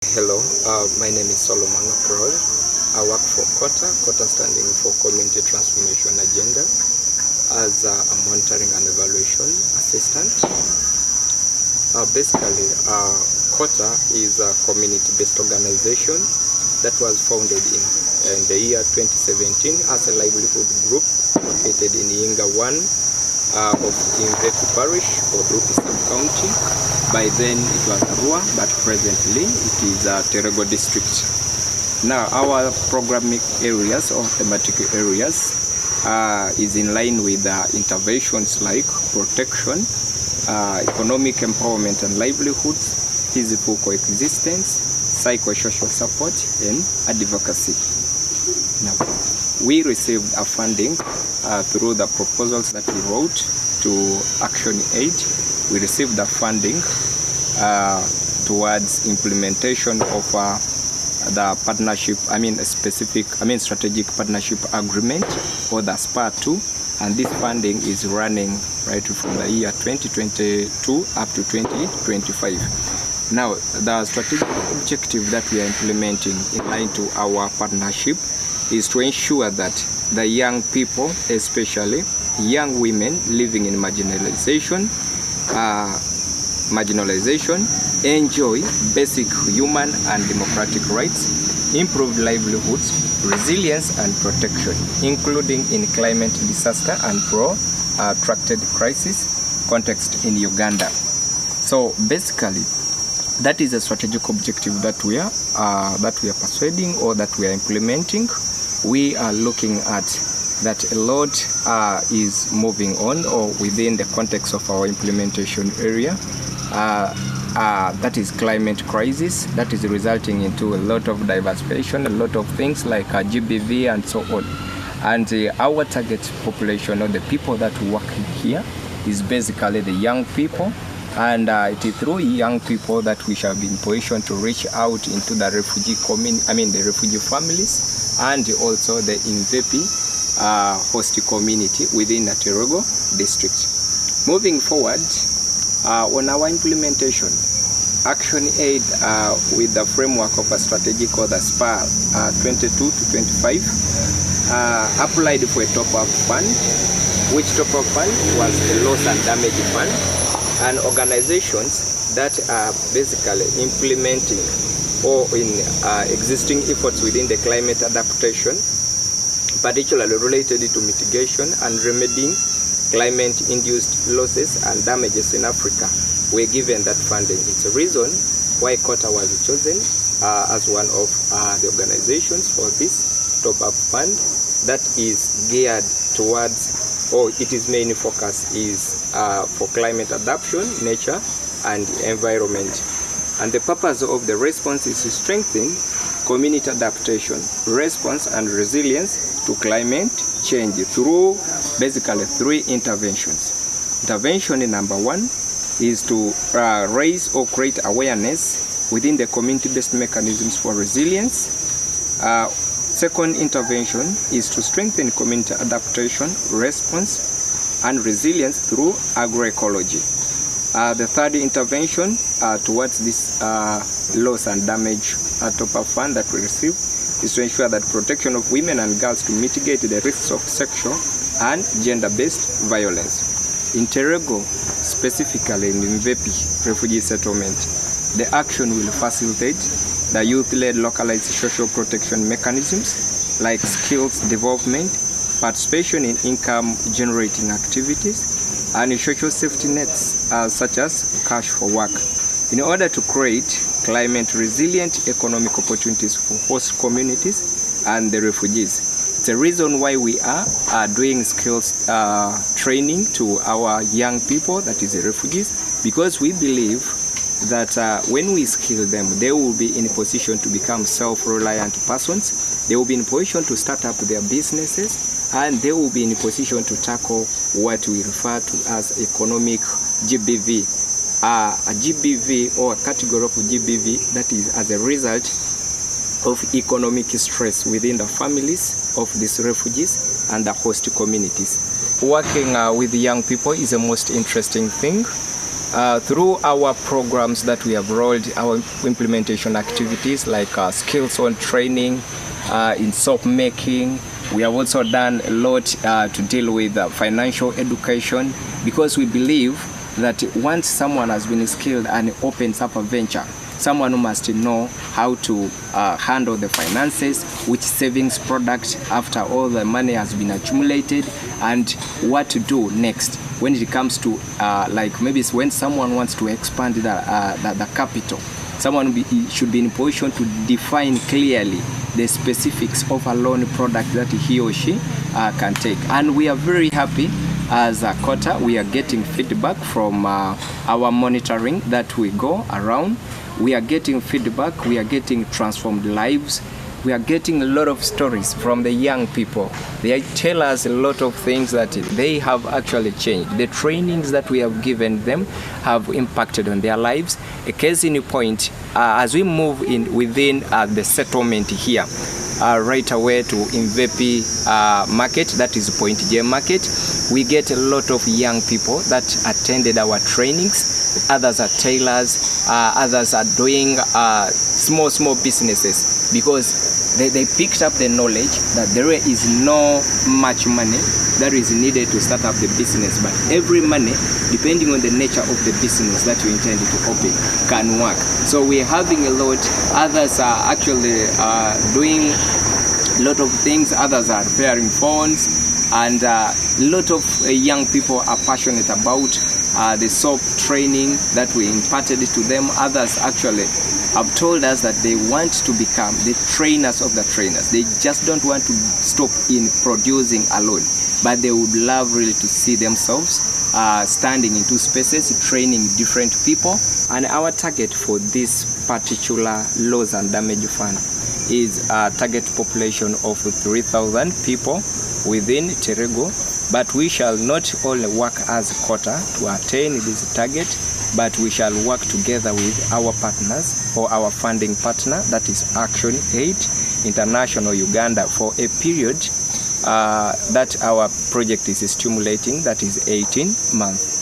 Hello, my name is Solomon Okroy. I work for COTA, COTA standing for Community Transformation Agenda, as a monitoring and evaluation assistant. Basically, COTA is a community-based organization that was founded in the year 2017 as a livelihood group located in Yinga 1 of Imvepi Parish or Rupi Sub-County. By then it was Arua, but presently it is Terego District. Now our programming areas or thematic areas is in line with interventions like protection, economic empowerment and livelihoods, peaceful coexistence, psychosocial support, and advocacy. Now, we received a funding through the proposals that we wrote to Action Aid. We received the funding towards implementation of the partnership, strategic partnership agreement, or the SPA2, and this funding is running right from the year 2022 up to 2025. Now, the strategic objective that we are implementing in line to our partnership is to ensure that the young people, especially young women living in marginalization, enjoy basic human and democratic rights, improved livelihoods, resilience and protection, including in climate disaster and protracted crisis context in Uganda. So basically, that is a strategic objective that we are persuading or that we are implementing. We are looking at that a lot is moving on or within the context of our implementation area. That is climate crisis that is resulting into a lot of diversification, a lot of things like GBV and so on. And our target population or the people that work here is basically the young people. And it is through young people that we shall be in position to reach out into the refugee the refugee families, and also the Imvepi host community within the Terego district. Moving forward, on our implementation, Action Aid with the framework of a strategy called the SPA 22 to 25 applied for a top-up fund, which top-up fund was the loss and damage fund. And organizations that are basically implementing or in existing efforts within the climate adaptation, particularly related to mitigation and remedying climate-induced losses and damages in Africa, were given that funding. It's a reason why COTA was chosen as one of the organizations for this top-up fund that is geared towards, or its main focus is for climate adaptation, nature and environment. And the purpose of the response is to strengthen community adaptation, response and resilience to climate change through basically three interventions. Intervention number one is to raise or create awareness within the community-based mechanisms for resilience. Second intervention is to strengthen community adaptation, response, and resilience through agroecology. The third intervention towards this loss and damage top-up fund that we receive is to ensure that protection of women and girls to mitigate the risks of sexual and gender-based violence. In Terego, specifically in Imvepi refugee settlement, the action will facilitate the youth-led localized social protection mechanisms like skills development, participation in income-generating activities, and social safety nets such as cash for work, in order to create climate-resilient economic opportunities for host communities and the refugees. It's a reason why we are doing skills training to our young people, that is the refugees, because we believe that when we skill them, they will be in a position to become self-reliant persons. They will be in a position to start up their businesses, and they will be in a position to tackle what we refer to as economic GBV. A GBV, or a category of GBV, that is as a result of economic stress within the families of these refugees and the host communities. Working with young people is the most interesting thing Through our programs that we have rolled, our implementation activities like skills on training in soap making, we have also done a lot to deal with financial education, because we believe that once someone has been skilled and opens up a venture, someone who must know how to handle the finances, which savings product after all the money has been accumulated, and what to do next when it comes to like maybe when someone wants to expand the capital. Someone should be in position to define clearly the specifics of a loan product that he or she can take. And we are very happy as a COTA. We are getting feedback from our monitoring that we go around. We are getting feedback, we are getting transformed lives. We are getting a lot of stories from the young people. They tell us a lot of things that they have actually changed. The trainings that we have given them have impacted on their lives. A case in point, as we move in within the settlement here, right away to Mvepi market, that is Point J market, we get a lot of young people that attended our trainings. Others are tailors, others are doing small businesses, because they picked up the knowledge that there is no much money that is needed to start up the business, but every money, depending on the nature of the business that you intend to open, can work. So we're having a lot. Others are actually doing a lot of things. Others are repairing phones, and a lot of young people are passionate about the soap training that we imparted to them. Others actually have told us that they want to become the trainers of the trainers. They just don't want to stop in producing alone, but they would love really to see themselves standing in two spaces, training different people. And our target for this particular loss and damage fund is a target population of 3,000 people within Terego. But we shall not only work as COTA to attain this target, but we shall work together with our partners or our funding partner, that is Action Aid International Uganda, for a period that our project is stimulating, that is 18 months.